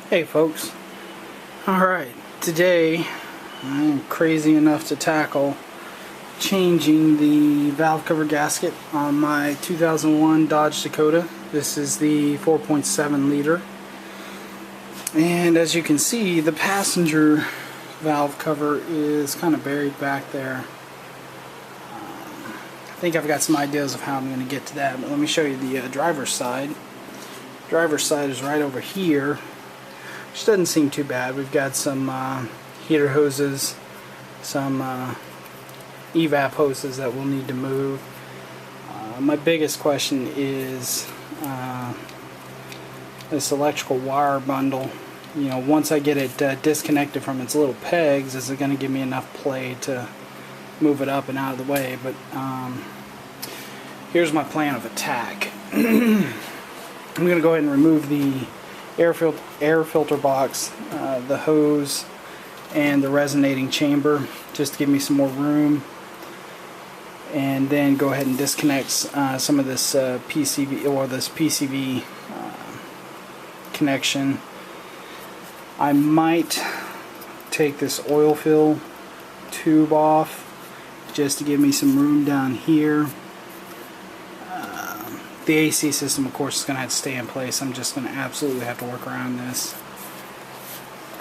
Hey folks, alright, today I'm crazy enough to tackle changing the valve cover gasket on my 2001 Dodge Dakota. This is the 4.7 liter, and as you can see, the passenger valve cover is kind of buried back there. I think I've got some ideas of how I'm going to get to that, but let me show you the driver's side. Driver's side is right over here, which doesn't seem too bad. We've got some heater hoses, some evap hoses that we'll need to move. My biggest question is this electrical wire bundle. You know, once I get it disconnected from its little pegs, is it going to give me enough play to move it up and out of the way? But here's my plan of attack. I'm going to go ahead and remove the air filter box, the hose, and the resonating chamber, just to give me some more room, and then go ahead and disconnect some of this PCV connection. I might take this oil fill tube off just to give me some room down here. The AC system, of course, is going to have to stay in place. I'm just going to absolutely have to work around this.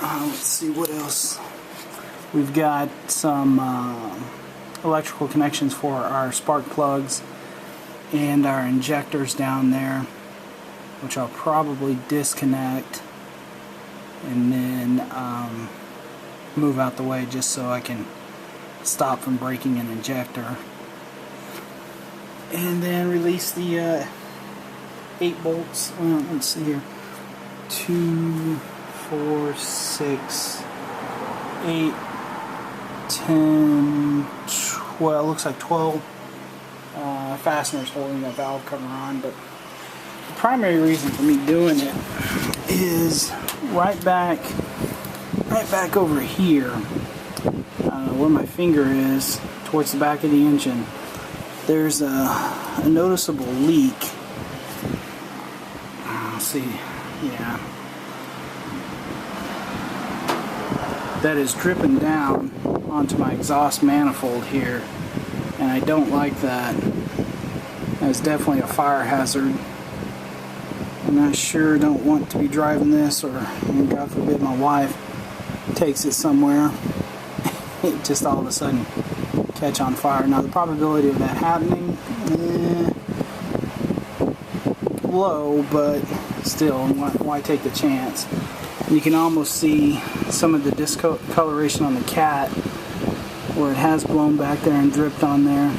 Let's see what else. We've got some electrical connections for our spark plugs and our injectors down there, which I'll probably disconnect and then move out the way just so I can stop from breaking an injector. And then release the 8 bolts. Let's see here. 2, 4, 6, 8, 10, 12. Looks like 12 fasteners holding the valve cover on. But the primary reason for me doing it is right back over here, where my finger is, towards the back of the engine. There's a noticeable leak. Let's see, yeah, that is dripping down onto my exhaust manifold here, and I don't like that. That's definitely a fire hazard, and I sure don't want to be driving this, or God forbid my wife takes it somewhere, it just all of a sudden catch on fire. Now the probability of that happening, low, but still, why take the chance? You can almost see some of the discoloration on the cat where it has blown back there and dripped on there.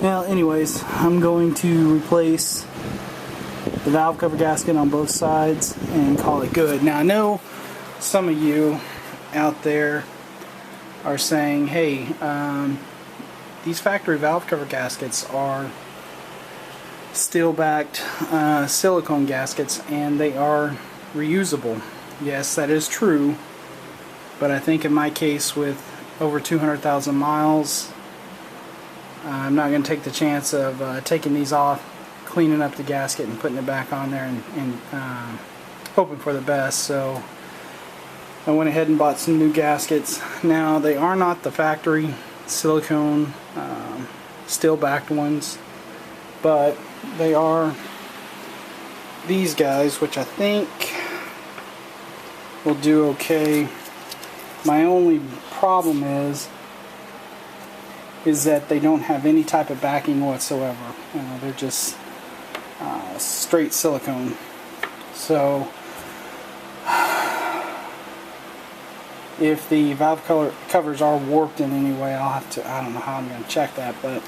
Well, anyways, I'm going to replace the valve cover gasket on both sides and call it good. Now I know some of you out there are saying, hey, these factory valve cover gaskets are steel-backed silicone gaskets, and they are reusable. Yes, that is true, but I think in my case, with over 200,000 miles, I'm not going to take the chance of taking these off, cleaning up the gasket and putting it back on there, and hoping for the best. So I went ahead and bought some new gaskets. Now, they are not the factory silicone steel-backed ones, but they are these guys, which I think will do okay. My only problem is that they don't have any type of backing whatsoever. They're just straight silicone. So if the valve covers are warped in any way, I don't know how I'm going to check that, but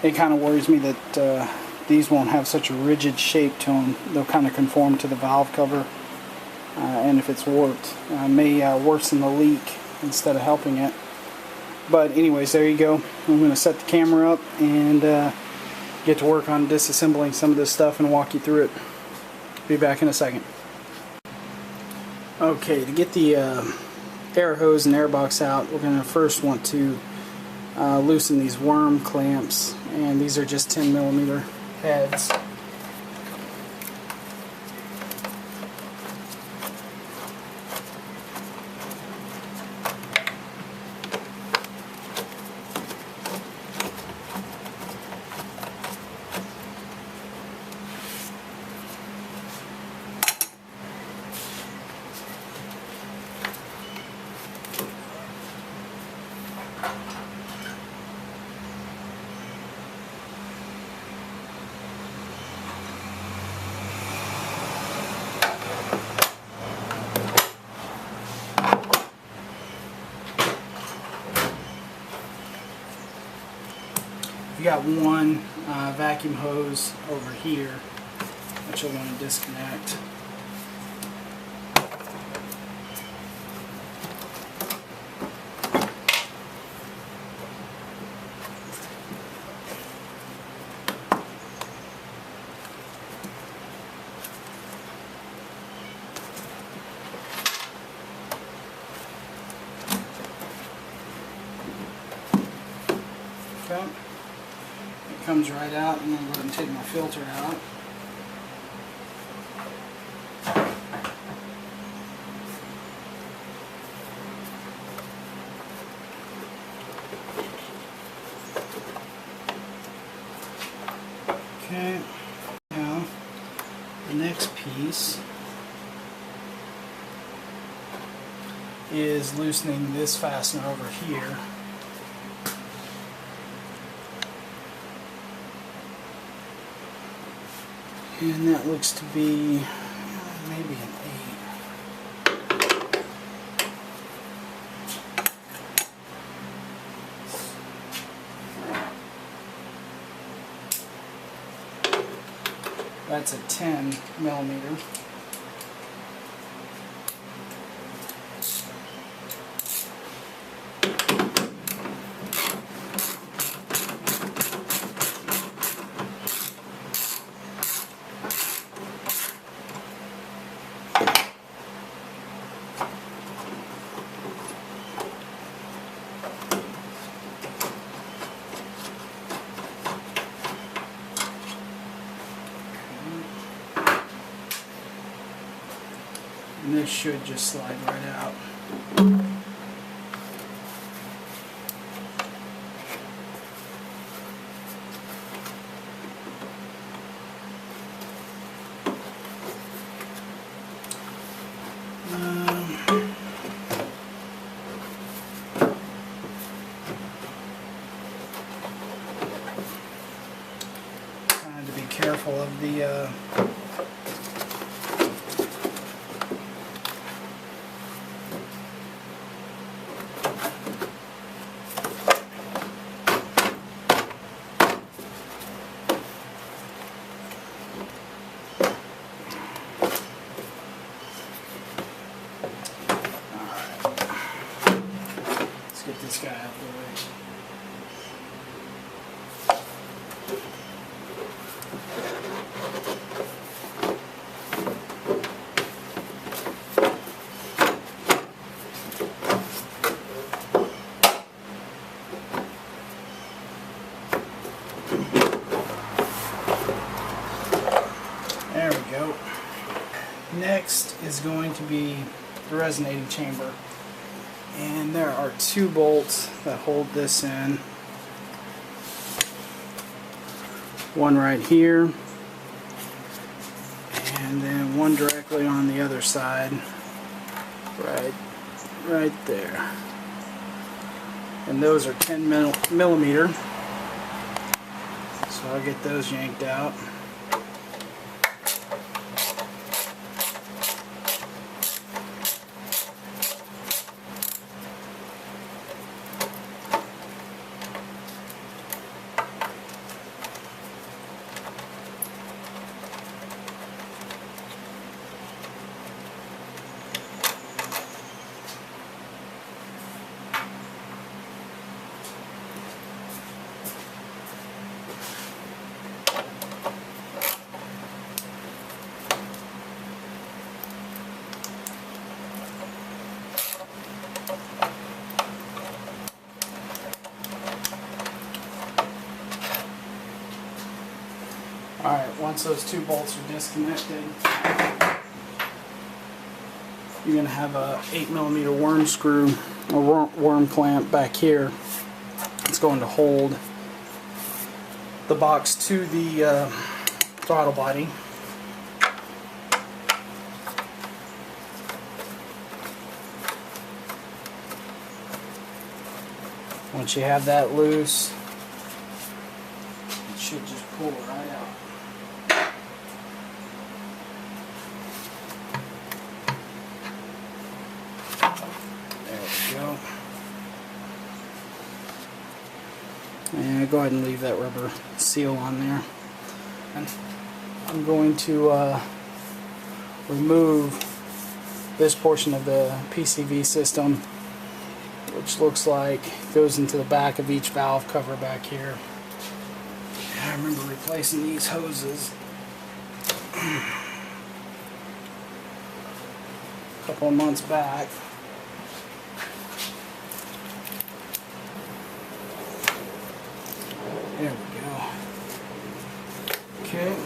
it kind of worries me that these won't have such a rigid shape to them. They'll kind of conform to the valve cover, and if it's warped, may worsen the leak instead of helping it. But anyways, there you go. I'm going to set the camera up and get to work on disassembling some of this stuff and walk you through it. Be back in a second. Okay, to get the air hose and air box out, we're going to first want to loosen these worm clamps, and these are just 10mm heads. you got one vacuum hose over here that you'll want to disconnect. Okay. It comes right out. I'm going to go ahead and take my filter out. Okay, now the next piece is loosening this fastener over here. And that looks to be maybe an 8. That's a 10 millimeter. And this should just slide right out. Trying to be careful of the get this guy out of the way. There we go. Next is going to be the resonating chamber. And there are 2 bolts that hold this in. One right here, and then one directly on the other side, right there. And those are 10 millimeter. So I'll get those yanked out. Alright, once those 2 bolts are disconnected, you're going to have a 8 millimeter worm screw, or worm clamp back here. It's going to hold the box to the throttle body. Once you have that loose, it should just pull right out. There we go. And go ahead and leave that rubber seal on there. And I'm going to remove this portion of the PCV system, which looks like goes into the back of each valve cover back here. I remember replacing these hoses a couple of months back. There we go. Okay.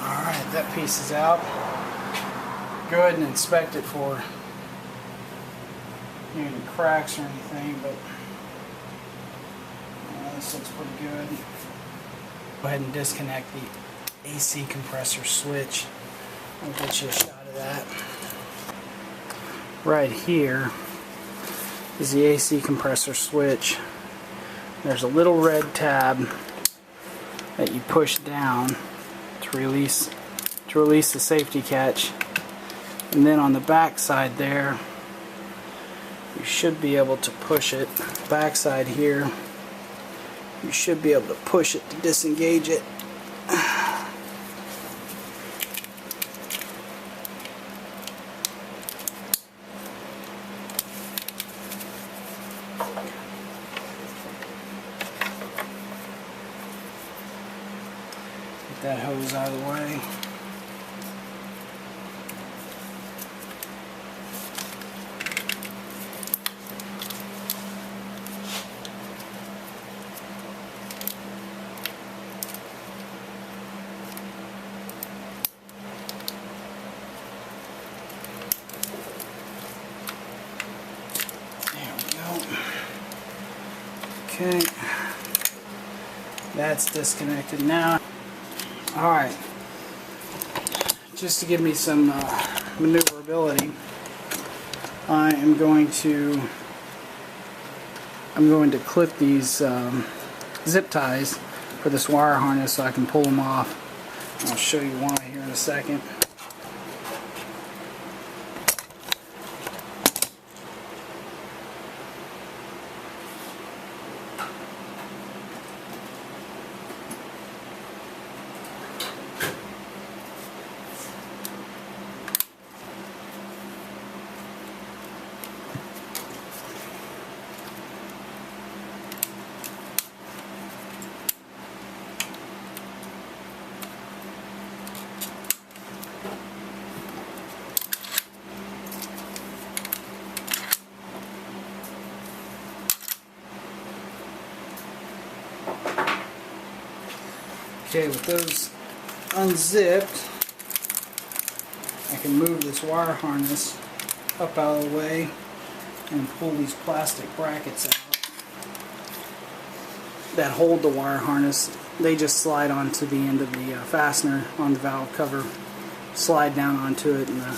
Alright, that piece is out. Go ahead and inspect it for any cracks or anything, but this looks pretty good. Go ahead and disconnect the AC compressor switch. I'll get you a shot of that. Right here is the AC compressor switch. There's a little red tab that you push down to release the safety catch, and then on the back side there you should be able to push it. Back side here, you should be able to push it to disengage it. Get that hose out of the way. Okay, that's disconnected now. Alright, just to give me some maneuverability, I'm going to clip these zip ties for this wire harness so I can pull them off. I'll show you why here in a second. Okay, with those unzipped, I can move this wire harness up out of the way and pull these plastic brackets out that hold the wire harness. They just slide onto the end of the fastener on the valve cover, slide down onto it, and the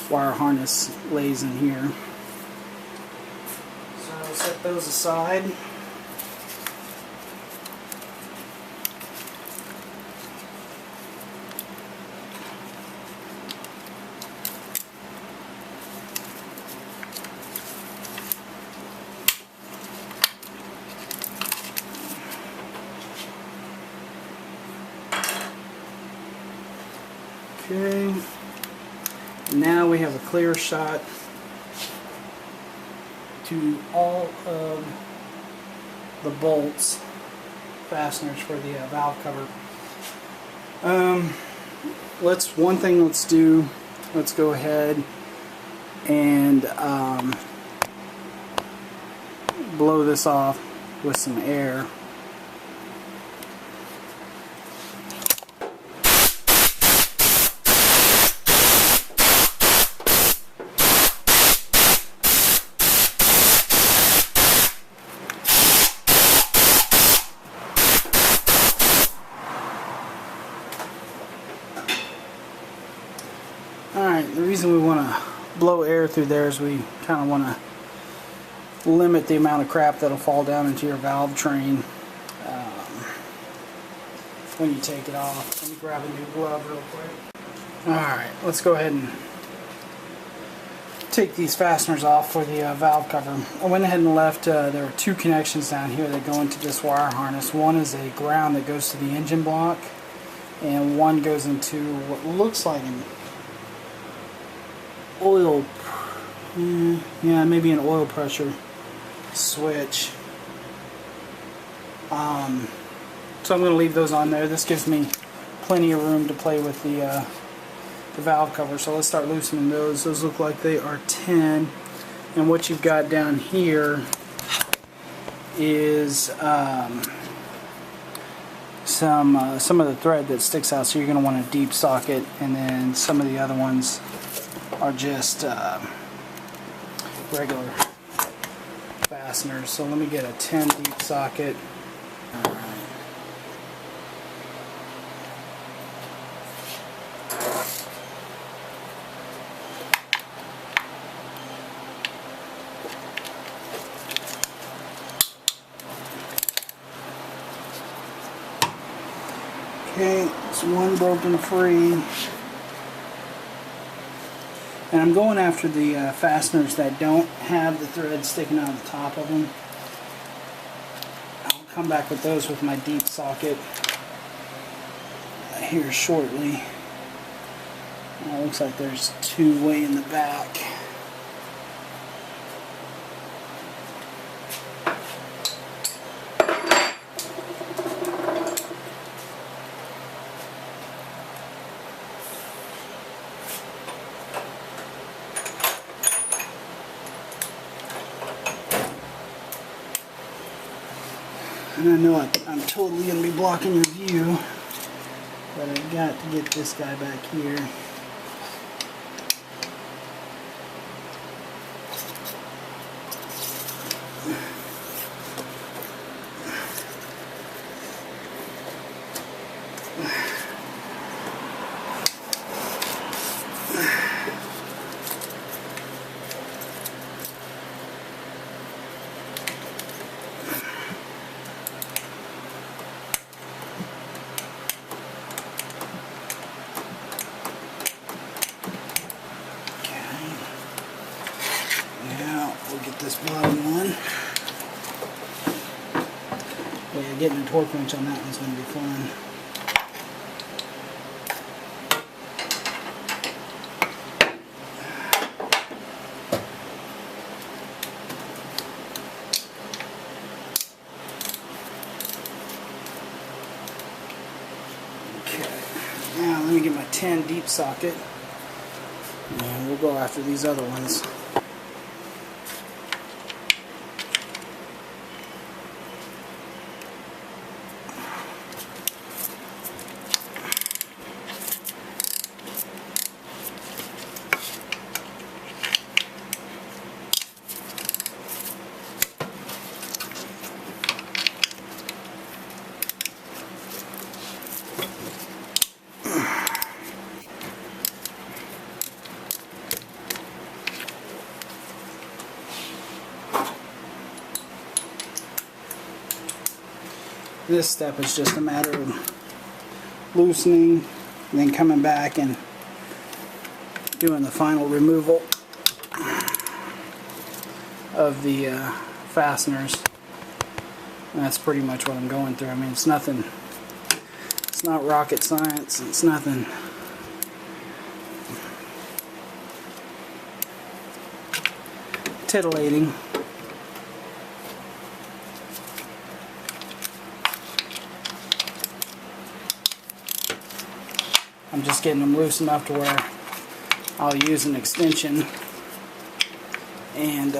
wire harness lays in here. So I'll set those aside. Okay, now we have a clear shot to all of the bolts, fasteners for the valve cover. Let's go ahead and blow this off with some air. Alright, the reason we want to blow air through there is we kind of want to limit the amount of crap that'll fall down into your valve train when you take it off. Let me grab a new glove real quick. Alright, let's go ahead and take these fasteners off for the valve cover. I went ahead and left, there are two connections down here that go into this wire harness. One is a ground that goes to the engine block, and one goes into what looks like an oil, yeah, maybe an oil pressure switch. So I'm going to leave those on there. This gives me plenty of room to play with the valve cover. So let's start loosening those. Those look like they are 10. And what you've got down here is some of the thread that sticks out. So you're going to want a deep socket, and then some of the other ones are just regular fasteners. So let me get a 10 deep socket. Alright. Okay, it's one broken free. And I'm going after the fasteners that don't have the thread sticking out of the top of them. I'll come back with those with my deep socket here shortly. It looks like there's two way in the back. And I know I'm totally going to be blocking your view, but I've got to get this guy back here. We'll get this bottom one. Yeah, getting a torque wrench on that one's going to be fun. Okay, now let me get my 10 deep socket, and we'll go after these other ones. This step is just a matter of loosening and then coming back and doing the final removal of the fasteners. And that's pretty much what I'm going through. I mean, it's nothing, it's not rocket science, it's nothing titillating. I'm just getting them loose enough to where I'll use an extension and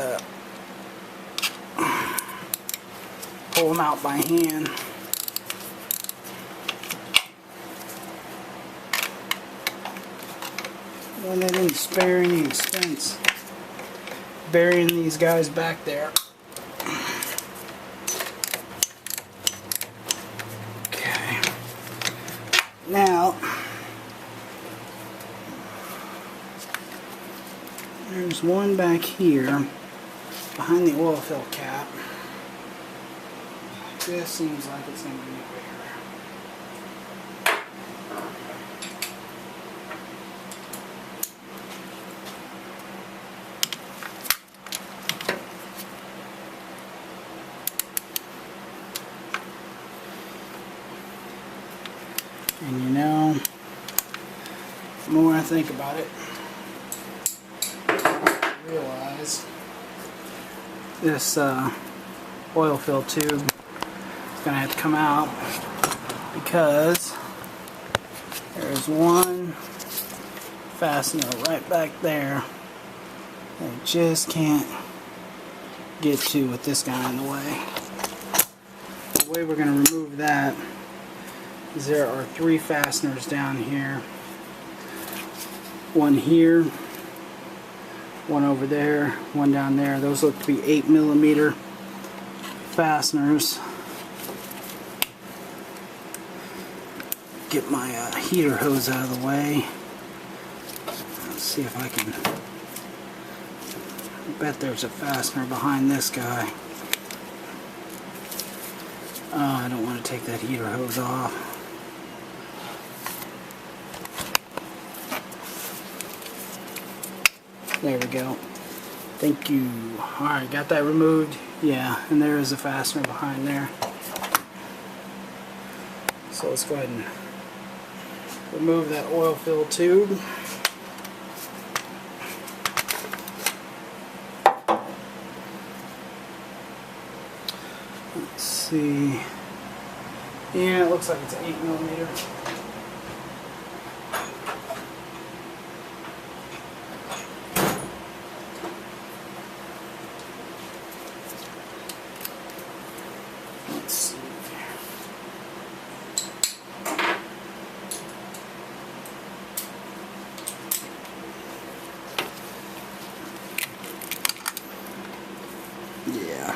pull them out by hand. Well, they didn't spare any expense burying these guys back there. Okay. Now, there's one back here behind the oil fill cap. This seems like it's going to be bigger. And you know, the more I think about it, I realize this oil fill tube is going to have to come out because there's one fastener right back there that I just can't get to with this guy in the way. The way we're going to remove that is there are 3 fasteners down here. One here, one over there, one down there. Those look to be 8mm fasteners. Get my heater hose out of the way. Let's see if I can. I bet there's a fastener behind this guy. Oh, I don't want to take that heater hose off. There we go. Thank you. Alright, got that removed. Yeah, and there is a fastener behind there. So let's go ahead and remove that oil fill tube. Let's see. Yeah, it looks like it's 8mm. Let's see. Yeah.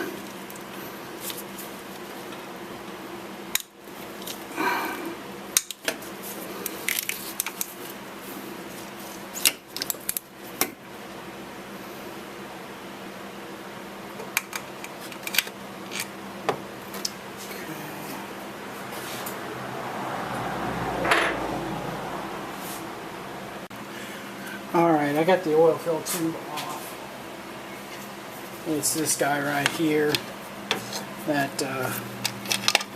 Alright, I got the oil fill tube off. It's this guy right here that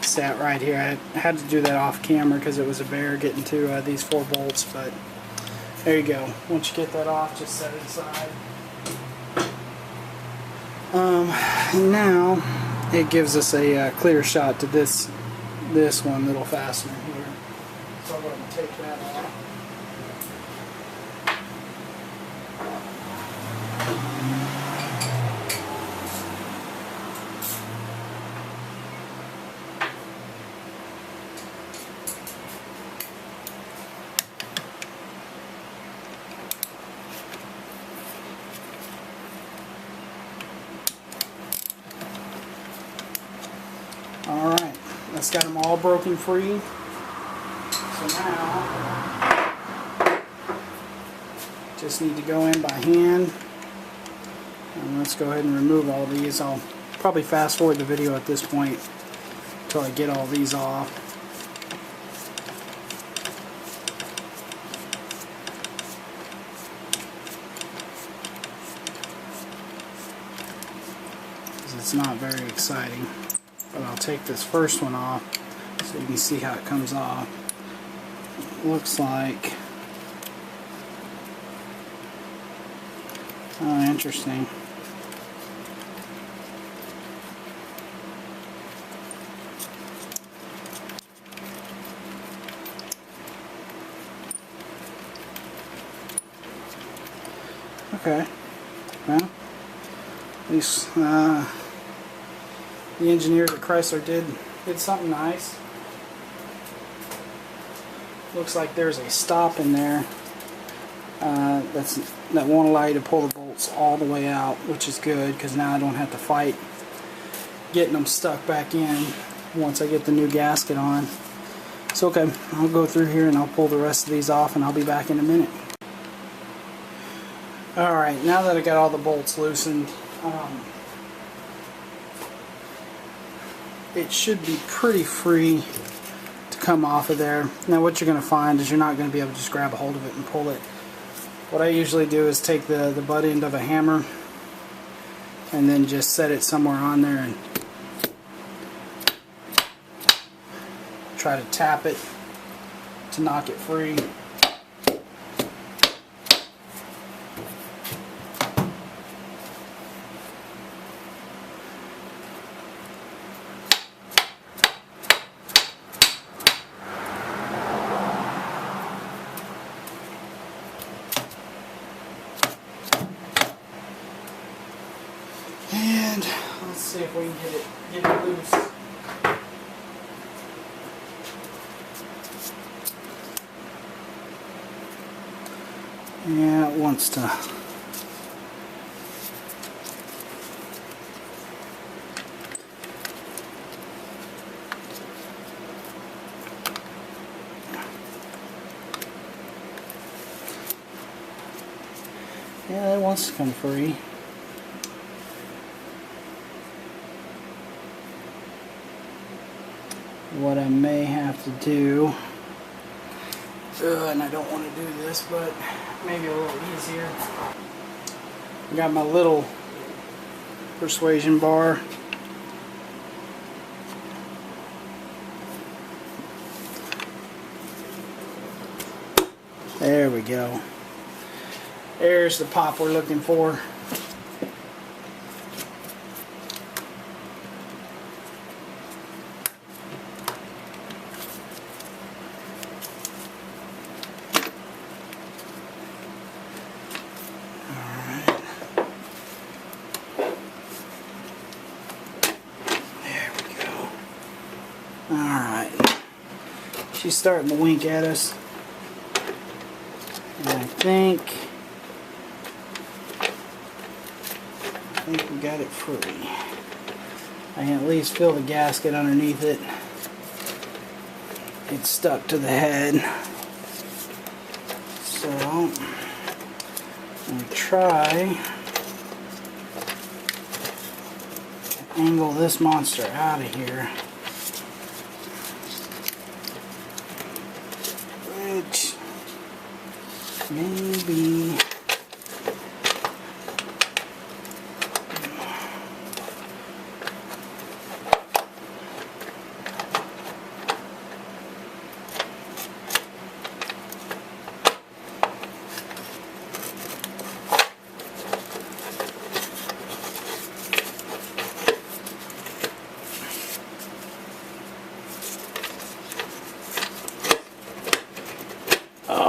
sat right here. I had to do that off camera because it was a bear getting to these 4 bolts, but there you go. Once you get that off, just set it aside. Now it gives us a clear shot to this one little fastener here. So I'm going to take that off. Alright, that's got them all broken free. So now, just need to go in by hand. And let's go ahead and remove all these. I'll probably fast forward the video at this point until I get all these off. Because it's not very exciting. But I'll take this first one off so you can see how it comes off. It looks like, oh, interesting. Okay, well, at least the engineers at Chrysler did something nice. Looks like there's a stop in there that won't allow you to pull the bolts all the way out, which is good because now I don't have to fight getting them stuck back in once I get the new gasket on. So okay, I'll go through here and I'll pull the rest of these off and I'll be back in a minute. Alright, now that I got all the bolts loosened, it should be pretty free to come off of there. Now what you're going to find is you're not going to be able to just grab a hold of it and pull it. What I usually do is take the butt end of a hammer and then just set it somewhere on there and try to tap it to knock it free. And let's see if we can get it loose. Yeah, it wants to. Yeah, it wants to come free. What I may have to do, and I don't want to do this, but maybe a little easier. I got my little persuasion bar. There we go. There's the pop we're looking for. Alright, she's starting to wink at us, and I think we got it free. I can at least feel the gasket underneath it. It's stuck to the head, so I'm going to try to angle this monster out of here. Which maybe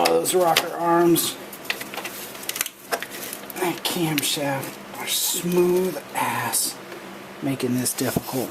those rocker arms, that camshaft are smooth ass, making this difficult.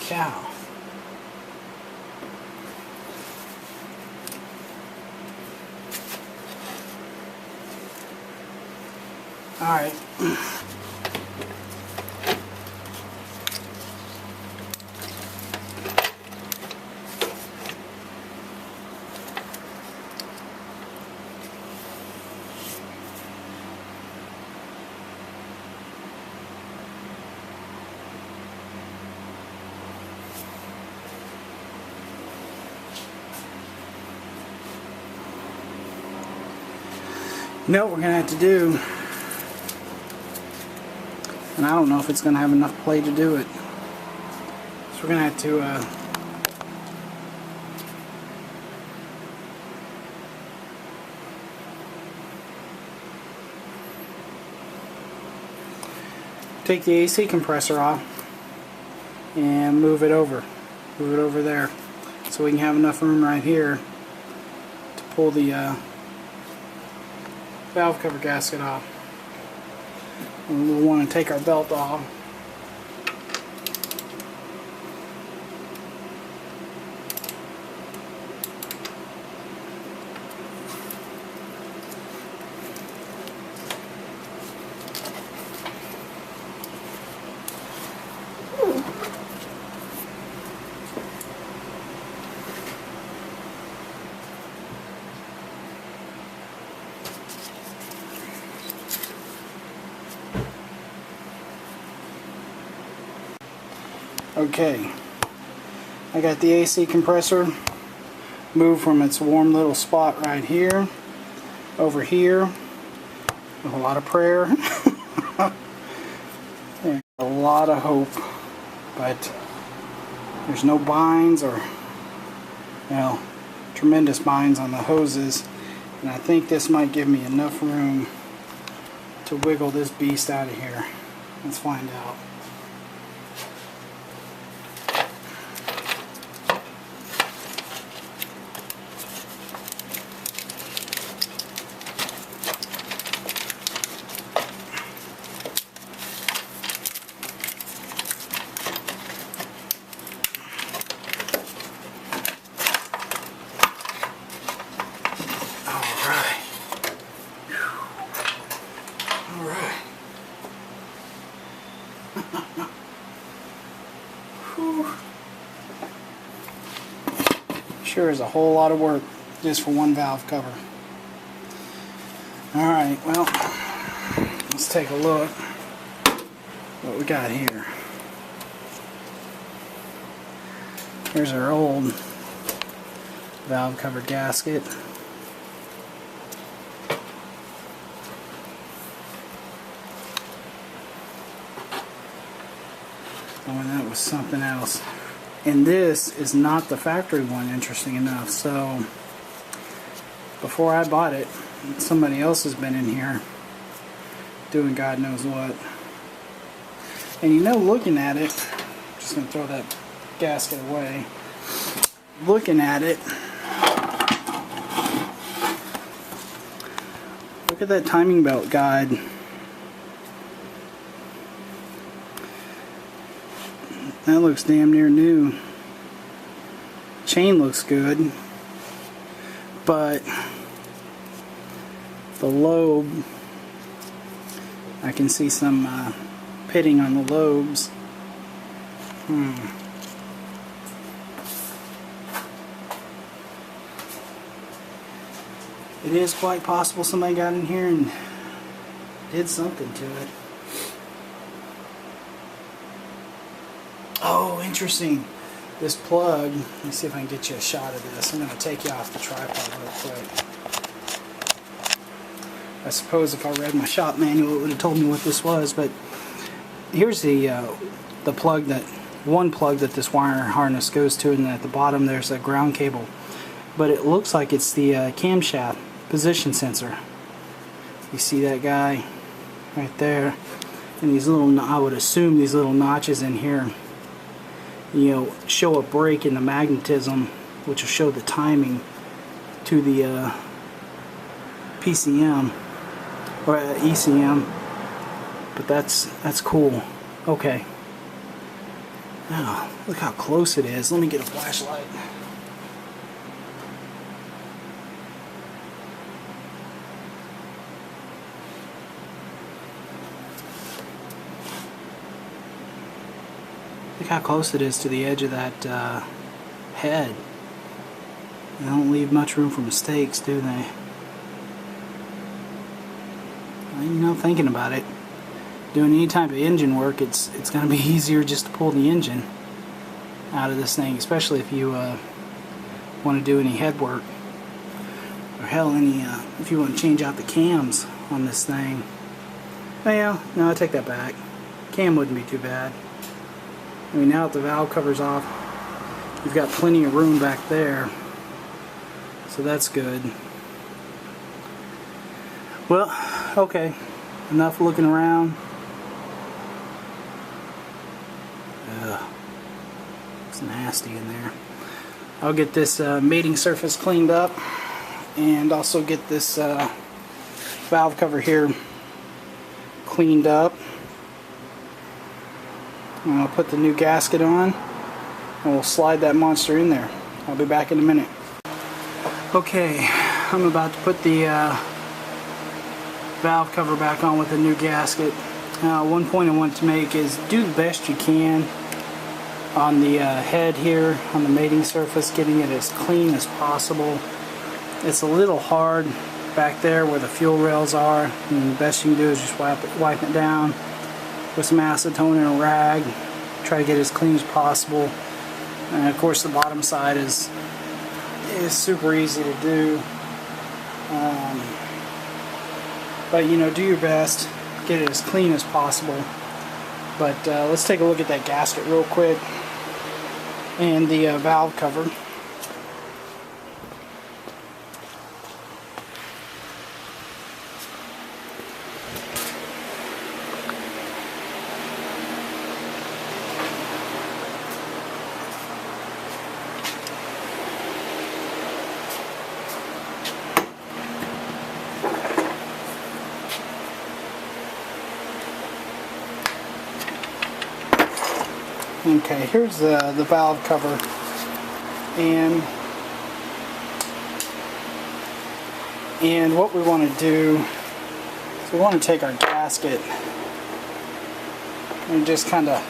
Cow. All right. You know what we're going to have to do, and I don't know if it's going to have enough play to do it, so we're going to have to take the AC compressor off and move it over there, so we can have enough room right here to pull the valve cover gasket off. And we'll want to take our belt off. Okay, I got the AC compressor moved from its warm little spot right here over here with a lot of prayer and a lot of hope, but there's no binds or, you know, tremendous binds on the hoses, and I think this might give me enough room to wiggle this beast out of here. Let's find out. Sure is a whole lot of work just for one valve cover. Alright, well, let's take a look what we got here. Here's our old valve cover gasket. Oh, and that was something else. And this is not the factory one, interesting enough. So before I bought it, somebody else has been in here doing God knows what. And you know, looking at it, I'm just going to throw that gasket away. Looking at it, look at that timing belt guide. That looks damn near new. Chain looks good, but the lobe, I can see some pitting on the lobes. It is quite possible somebody got in here and did something to it. Oh, interesting. This plug, let me see if I can get you a shot of this. I'm going to take you off the tripod real quick. I suppose if I read my shop manual it would have told me what this was, but here's the plug, that one plug that this wire harness goes to, and at the bottom there's a ground cable. But it looks like it's the camshaft position sensor. You see that guy right there? And these little, I would assume these little notches in here, you know, show a break in the magnetism, which will show the timing to the PCM or ECM. But that's cool. Okay. Now look how close it is. Let me get a flashlight. Look how close it is to the edge of that head. They don't leave much room for mistakes, do they? Well, you know, thinking about it, doing any type of engine work, it's going to be easier just to pull the engine out of this thing, especially if you want to do any head work, or hell, any if you want to change out the cams on this thing. Well, no, I take that back. Cam wouldn't be too bad. I mean, now that the valve cover's off, you've got plenty of room back there, so that's good. Well, okay, enough looking around. Ugh, it's nasty in there. I'll get this mating surface cleaned up, and also get this valve cover here cleaned up. And I'll put the new gasket on and we'll slide that monster in there. I'll be back in a minute. Okay, I'm about to put the valve cover back on with the new gasket. One point I want to make is do the best you can on the head here, on the mating surface, getting it as clean as possible. It's a little hard back there where the fuel rails are, and the best you can do is just wipe it down with some acetone and a rag. Try to get it as clean as possible. And of course the bottom side is super easy to do. But you know, do your best, get it as clean as possible. But let's take a look at that gasket real quick and the valve cover. Okay, here's the valve cover, and what we want to do is we want to take our gasket and just kind of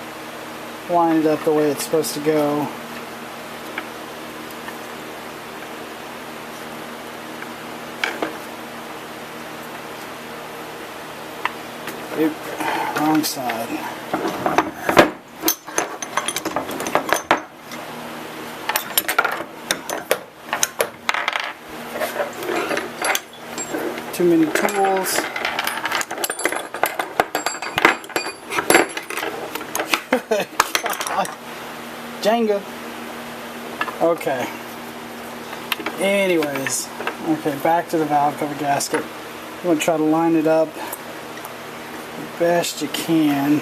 line it up the way it's supposed to go. Oop, wrong side. Too many tools. God. Jenga. Okay. Anyways. Okay, back to the valve cover gasket. You want to try to line it up the best you can.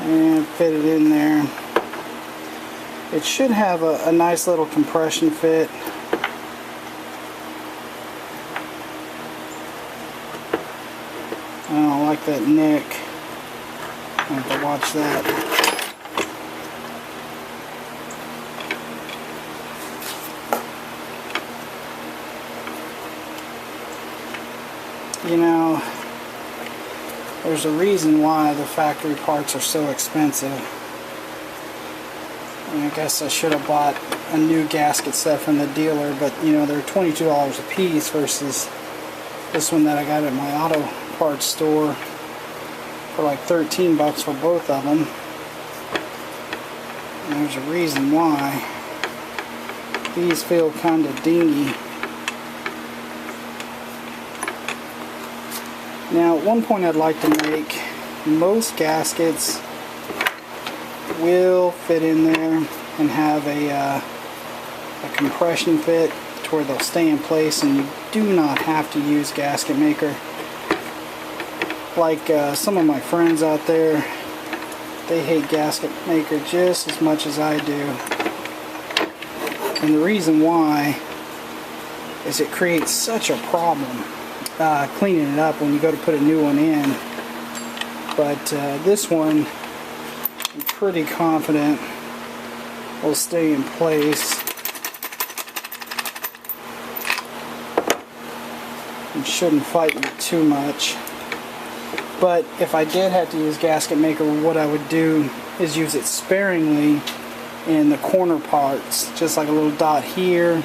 And fit it in there. It should have a nice little compression fit. I don't like that nick. I have to watch that. You know, there's a reason why the factory parts are so expensive. I guess I should have bought a new gasket set from the dealer, but you know, they're $22 a piece versus this one that I got at my auto parts store for like 13 bucks for both of them. And there's a reason why. These feel kind of dingy. Now, one point I'd like to make, most gaskets will fit in there and have a compression fit to where they'll stay in place, and you do not have to use gasket maker. Like some of my friends out there, they hate gasket maker just as much as I do. And the reason why is it creates such a problem cleaning it up when you go to put a new one in. But this one, I'm pretty confident will stay in place and shouldn't fight me too much. But if I did have to use gasket maker, what I would do is use it sparingly in the corner parts, just like a little dot here,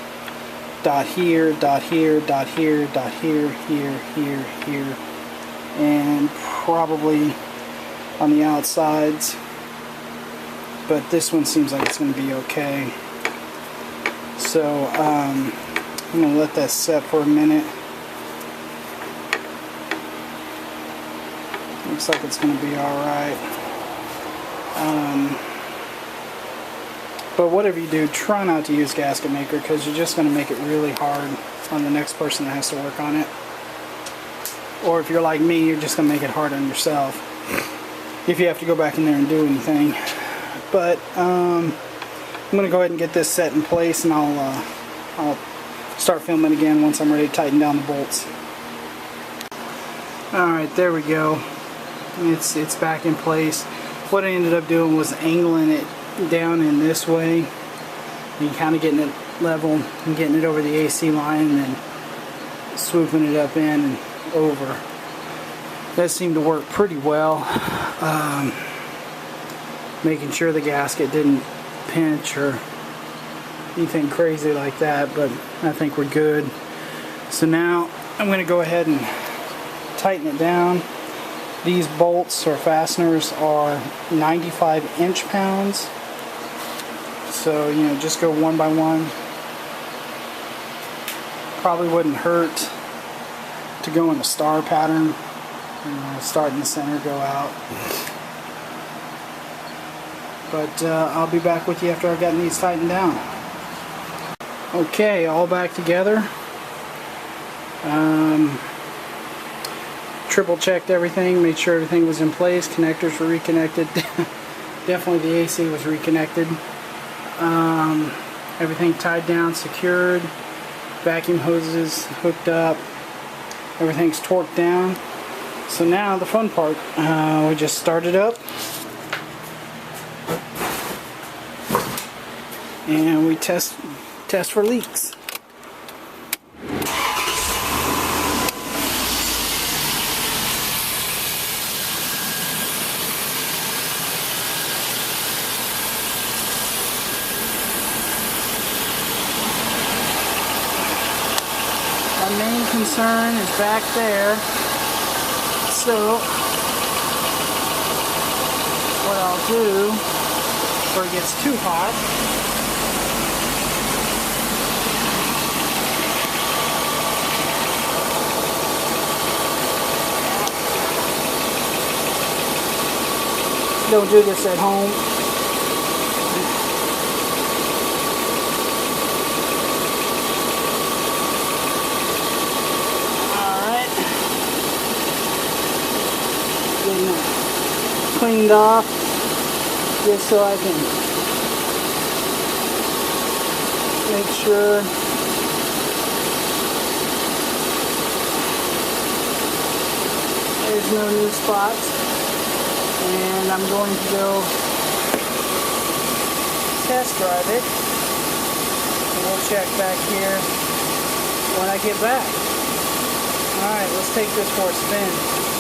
dot here, dot here, dot here, dot here, here, here, here, and probably on the outsides. But this one seems like it's going to be okay. So I'm going to let that set for a minute. Looks like it's going to be alright. But whatever you do, try not to use gasket maker, because you're just going to make it really hard on the next person that has to work on it. Or if you're like me, you're just going to make it hard on yourself if you have to go back in there and do anything. But going to go ahead and get this set in place, and I'll start filming again once I'm ready to tighten down the bolts. Alright, there we go. It's back in place. What I ended up doing was angling it down in this way and kind of getting it level and getting it over the AC line and then swooping it up in and over. That seemed to work pretty well. Making sure the gasket didn't pinch or anything crazy like that, but I think we're good. So now I'm going to go ahead and tighten it down. These bolts or fasteners are 95 inch-pounds, so you know, just go one by one. Probably wouldn't hurt to go in a star pattern. Start in the center, go out. But I'll be back with you after I've gotten these tightened down. Okay, all back together. Triple checked everything, made sure everything was in place. Connectors were reconnected. Definitely the AC was reconnected. Everything tied down, secured. Vacuum hoses hooked up. Everything's torqued down. So now the fun part, we just start it up and we test for leaks. My main concern is back there. So, what I'll do, before it gets too hot, don't do this at home. Cleaned off just so I can make sure there's no new spots, and I'm going to go test drive it, and we'll check back here when I get back. Alright, let's take this for a spin.